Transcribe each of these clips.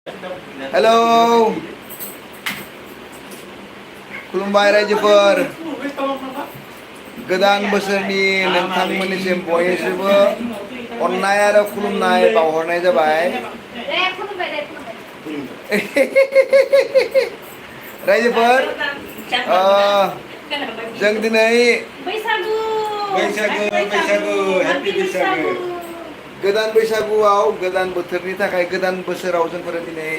Halo, खुलुमबाय रायजोफोर गोदान बोसोरनि नोंथांमोननिसिम बयनिसिमबो अननाय आरो खुलुमनाय बावहरनाय जाबाय रायजोफोर जों दिनै बैसागु हेपि बैसागु गोदान बैसागुआव गोदान बोथोरनि थाखाय गोदान बोसोराव जोंफोर दिनै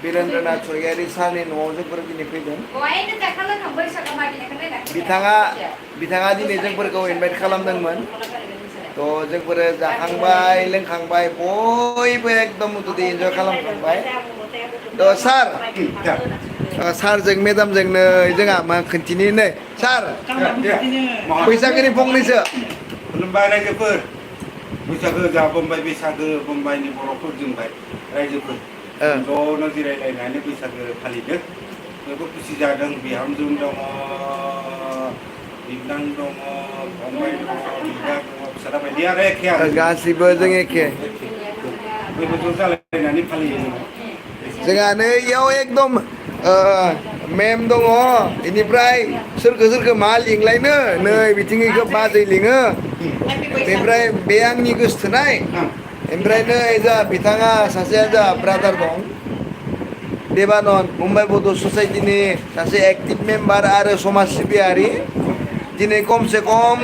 बिरेन्द्रनाथ स्वरगियारि सारनि न'आव जोंफोर दिनै फैदों बिथाङा दिनै जोंफोरखौ इनभाइट खालामदोंमोन थ' जोंफोरो जाखांबाय लोंखांबाय बयबो एकदम उदुदि इन्जय खालामखांबाय थ' सारजों मेदामजोंनो जोंहा मा खोन्थिनि नै सार बैसागोनि फंनैसो खुलुमबाय रायजोफोर बैसागो जा बोंबाय बैसागो बोंबायनि बर'फोर जोंबाय रायजोफोर ज'नो जिरायलायनानै बैसागो फालिदों बयबो खुसि जादों बिहामजो दङ बिबोनां दङ फंबाय दङ बिदा दङ फिसाला बायदि आरो एखे आरो गासिबो जों एखे बयबो ज' जालायनानै फालियो जोंहा नै इयाव एकदम मेम दङ बेनिफ्राय सोरखो मा लिंलायनो नै बिथिं इखौ बाजै लिङो बेनिफ्राय बे आंनि गोसोथोनाय ओमफ्राय नै जा बिथाङा सासे जा ब्रादार दं देबानन्द मुम्बाइ बड' ससाइटिनि सासे एक्टिभ मेम्बार आरो समाज सिबियारि दिनै खमसे खम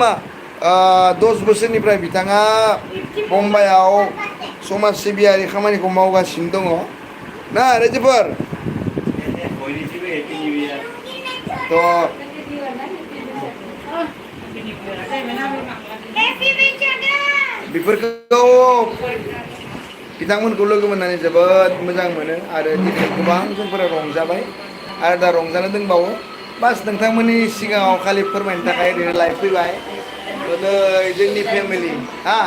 10 बोसोरनिफ्राय बिथाङा मुम्बाइआव समाज सिबियारि खामानिखौ मावगासिनो दङ ना रायजोफोर थ' बेफोरखौ बिथांमोनखौ लोगो मोननानै जोबोद मोजां मोनो आरो दिनै गोबां जोंफोरा रंजाबाय आरो दा रंजानो दंबावो बास नोंथांमोननि सिगाङाव खालि फोरमायनो थाखाय ओरैनो लाइभ फैबाय नै जोंनि फेमिलि हा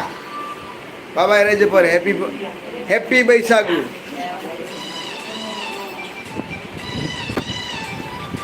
बाबाय रायजोफोर हेपि बैसागु